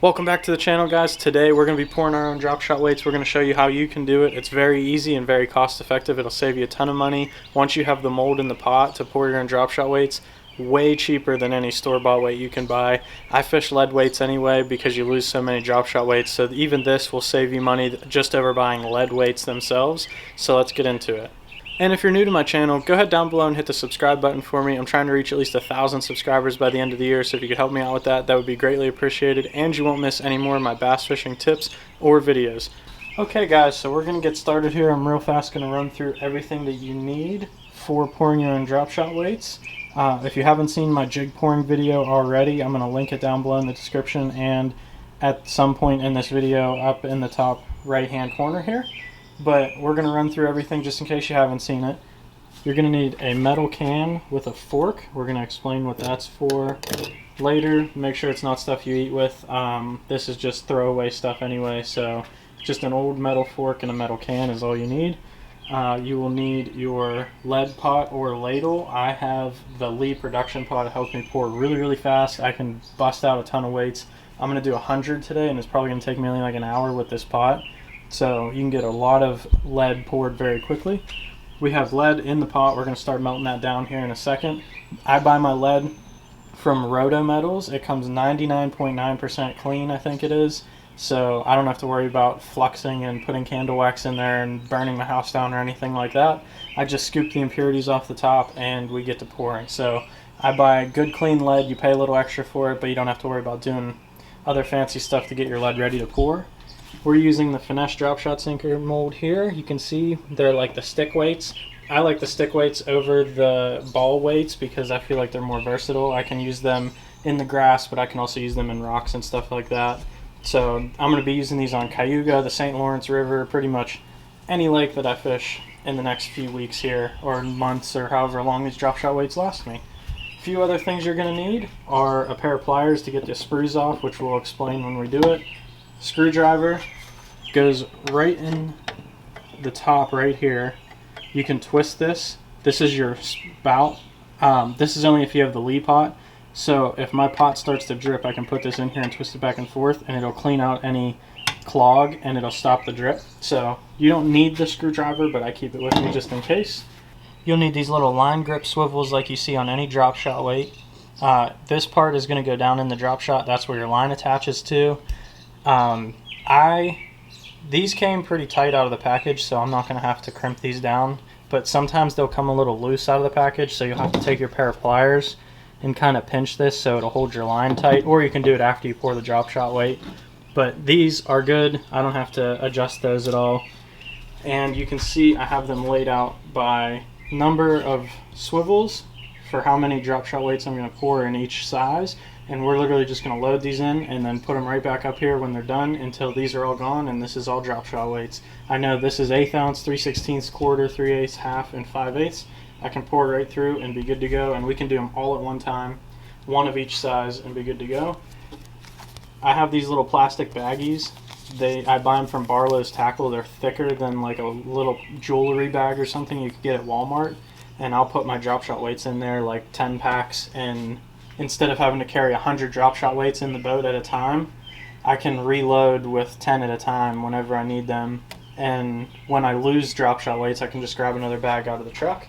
Welcome back to the channel, guys. Today we're going to be pouring our own drop shot weights. We're going to show you how you can do it. It's very easy and very cost effective. It'll save you a ton of money. Once you have the mold in the pot to pour your own drop shot weights, way cheaper than any store-bought weight you can buy. I fish lead weights anyway because you lose so many drop shot weights, so even this will save you money just over buying lead weights themselves. So let's get into it. And if you're new to my channel, go ahead down below and hit the subscribe button for me. I'm trying to reach at least 1,000 subscribers by the end of the year, so if you could help me out with that, that would be greatly appreciated, and you won't miss any more of my bass fishing tips or videos. Okay guys, so we're going to get started here. I'm real fast going to run through everything that you need for pouring your own drop shot weights. If you haven't seen my jig pouring video already, I'm going to link it down below in the description and at some point in this video up in the top right hand corner here. But we're going to run through everything just in case you haven't seen it. You're going to need a metal can with a fork. We're going to explain what that's for later. Make sure it's not stuff you eat with. This is just throwaway stuff anyway, so just an old metal fork and a metal can is all you need. You will need your lead pot or ladle. I have the Lee production pot. It helps me pour really fast. I can bust out a ton of weights. I'm going to do 100 today, and it's probably going to take me only like an hour with this pot. So you can get a lot of lead poured very quickly. We have lead in the pot. We're going to start melting that down here in a second. I buy my lead from Roto Metals. It comes 99.9% clean, I think it is. So I don't have to worry about fluxing and putting candle wax in there and burning my house down or anything like that. I just scoop the impurities off the top and we get to pouring. So I buy good clean lead. You pay a little extra for it, but you don't have to worry about doing other fancy stuff to get your lead ready to pour. We're using the Finesse Dropshot Sinker mold here. You can see they're like the stick weights. I like the stick weights over the ball weights because I feel like they're more versatile. I can use them in the grass, but I can also use them in rocks and stuff like that. So I'm going to be using these on Cayuga, the St. Lawrence River, pretty much any lake that I fish in the next few weeks here, or months, or however long these drop shot weights last me. A few other things you're going to need are a pair of pliers to get the sprues off, which we'll explain when we do it. Screwdriver goes right in the top right here. You can twist this. This is your spout. This is only if you have the Lee pot. So if my pot starts to drip, I can put this in here and twist it back and forth, and it'll clean out any clog and it'll stop the drip. So you don't need the screwdriver, but I keep it with me just in case. You'll need these little line grip swivels like you see on any drop shot weight. This part is going to go down in the drop shot. That's where your line attaches to. These came pretty tight out of the package, so I'm not going to have to crimp these down, but sometimes they'll come a little loose out of the package, so you'll have to take your pair of pliers and kind of pinch this so it'll hold your line tight, or you can do it after you pour the drop shot weight. But these are good. I don't have to adjust those at all. And you can see I have them laid out by number of swivels for how many drop shot weights I'm going to pour in each size. And we're literally just going to load these in and then put them right back up here when they're done until these are all gone, and this is all drop shot weights. I know this is 1/8 ounce, 3/16 quarter, 3/8, half, and 5/8. I can pour right through and be good to go, and we can do them all at one time, one of each size, and be good to go. I have these little plastic baggies. I buy them from Barlow's Tackle. They're thicker than like a little jewelry bag or something you could get at Walmart, and I'll put my drop shot weights in there, like 10 packs, and instead of having to carry 100 drop shot weights in the boat at a time, I can reload with 10 at a time whenever I need them. And when I lose drop shot weights, I can just grab another bag out of the truck.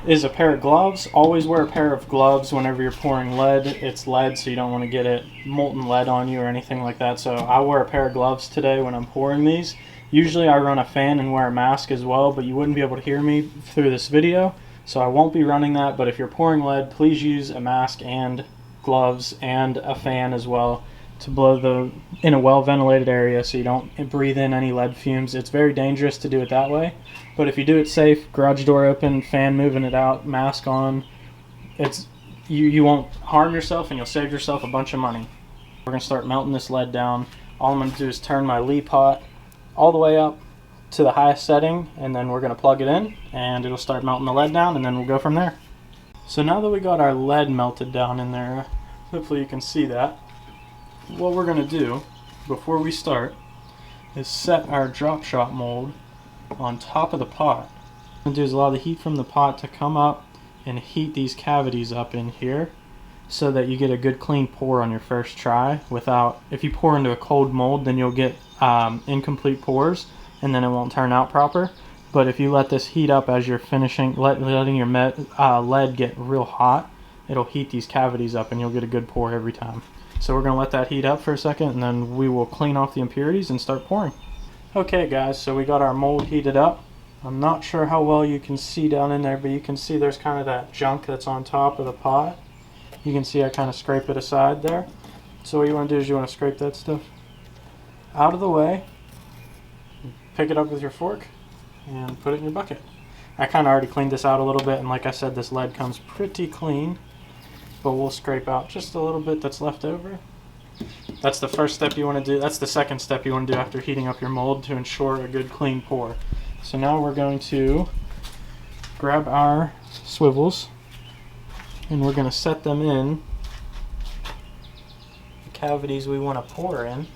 Is a pair of gloves. Always wear a pair of gloves whenever you're pouring lead. It's lead, so you don't want to get it molten lead on you or anything like that. So I wear a pair of gloves today when I'm pouring these. Usually I run a fan and wear a mask as well, but you wouldn't be able to hear me through this video. So I won't be running that, but if you're pouring lead, please use a mask and gloves and a fan as well to blow in a well-ventilated area so you don't breathe in any lead fumes. It's very dangerous to do it that way, but if you do it safe, garage door open, fan moving it out, mask on, you won't harm yourself and you'll save yourself a bunch of money. We're going to start melting this lead down. All I'm going to do is turn my Lee pot all the way up to the highest setting, and then we're going to plug it in and it'll start melting the lead down, and then we'll go from there. So now that we got our lead melted down in there, hopefully you can see that, what we're going to do before we start is set our drop shot mold on top of the pot. What I'm going to do is allow the heat from the pot to come up and heat these cavities up in here so that you get a good clean pour on your first try. Without, if you pour into a cold mold, then you'll get incomplete pours and then it won't turn out proper. But if you let this heat up as you're finishing, letting your lead get real hot, it'll heat these cavities up and you'll get a good pour every time. So we're going to let that heat up for a second, and then we will clean off the impurities and start pouring. Okay guys, so we got our mold heated up. I'm not sure how well you can see down in there, but you can see there's kind of that junk that's on top of the pot. You can see I kind of scrape it aside there. So what you want to do is you want to scrape that stuff out of the way, pick it up with your fork, and put it in your bucket. I kind of already cleaned this out a little bit, and like I said, this lead comes pretty clean, but we'll scrape out just a little bit that's left over. That's the first step you want to do. That's the second step you want to do after heating up your mold to ensure a good clean pour. So now we're going to grab our swivels and we're going to set them in the cavities we want to pour in.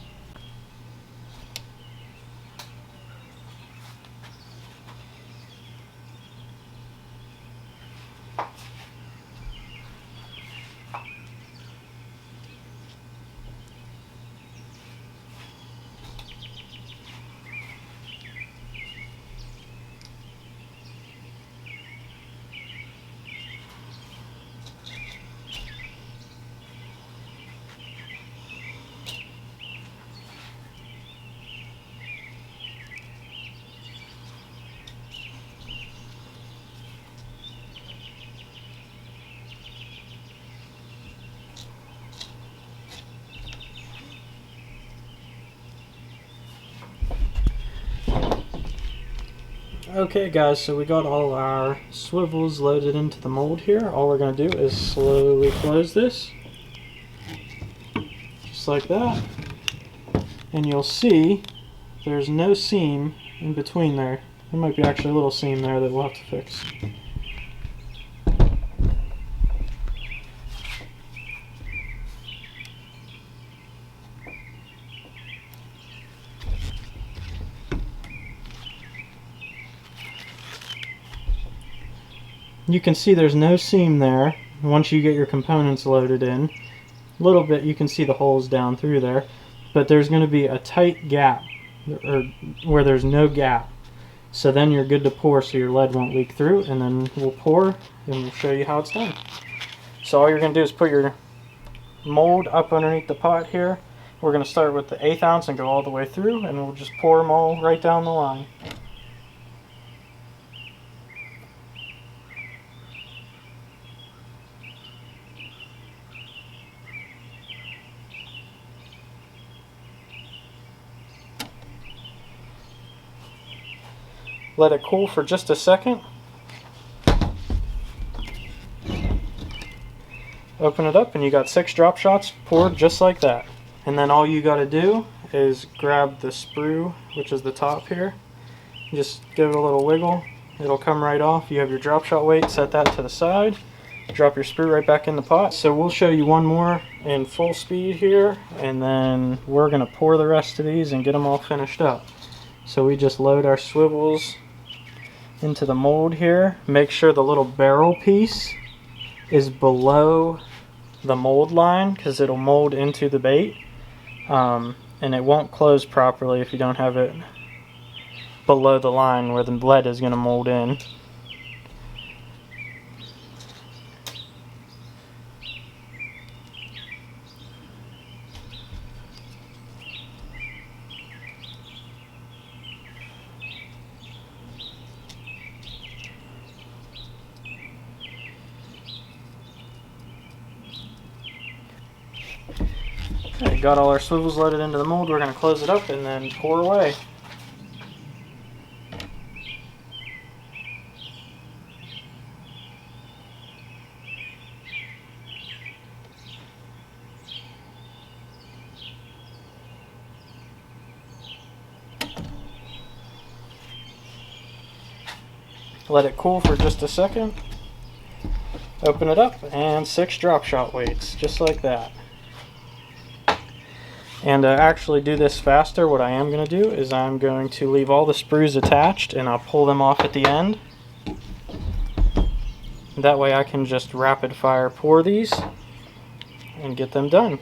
Okay guys, so we got all our swivels loaded into the mold here. All we're going to do is slowly close this, just like that. And you'll see there's no seam in between there. There might be actually a little seam there that we'll have to fix. You can see there's no seam there once you get your components loaded in. A little bit you can see the holes down through there, but there's going to be a tight gap, or where there's no gap. So then you're good to pour so your lead won't leak through, and then we'll pour and we'll show you how it's done. So all you're going to do is put your mold up underneath the pot here. We're going to start with the 1/8 ounce and go all the way through, and we'll just pour them all right down the line. Let it cool for just a second. Open it up and you got 6 drop shots poured just like that. And then all you got to do is grab the sprue, which is the top here. Just give it a little wiggle. It'll come right off. You have your drop shot weight, set that to the side. Drop your sprue right back in the pot. So we'll show you one more in full speed here, and then we're going to pour the rest of these and get them all finished up. So we just load our swivels into the mold here. Make sure the little barrel piece is below the mold line, because it'll mold into the bait, and it won't close properly if you don't have it below the line where the lead is going to mold in. Okay, got all our swivels loaded into the mold. We're going to close it up and then pour away. Let it cool for just a second. Open it up, and 6 drop shot weights, just like that. And to actually do this faster, what I am going to do is I'm going to leave all the sprues attached and I'll pull them off at the end. That way I can just rapid fire pour these and get them done.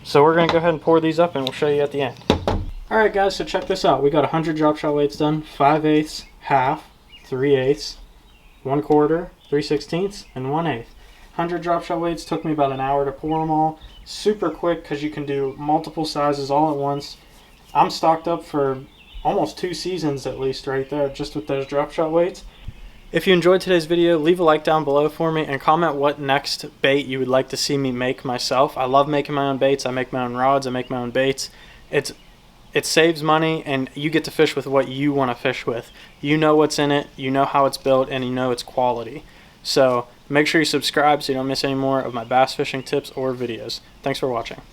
So we're going to go ahead and pour these up and we'll show you at the end. Alright guys, so check this out. We got 100 drop shot weights done, 5/8, half, 3/8, 1/4, 3/16, and 1/8. 100 drop shot weights took me about an hour to pour them all. Super quick because you can do multiple sizes all at once. I'm stocked up for almost 2 seasons at least right there just with those drop shot weights. If you enjoyed today's video, leave a like down below for me and comment what next bait you would like to see me make myself. I love making my own baits. I make my own rods. I make my own baits. It saves money and you get to fish with what you want to fish with. You know what's in it, you know how it's built, and you know its quality. So make sure you subscribe so you don't miss any more of my bass fishing tips or videos. Thanks for watching.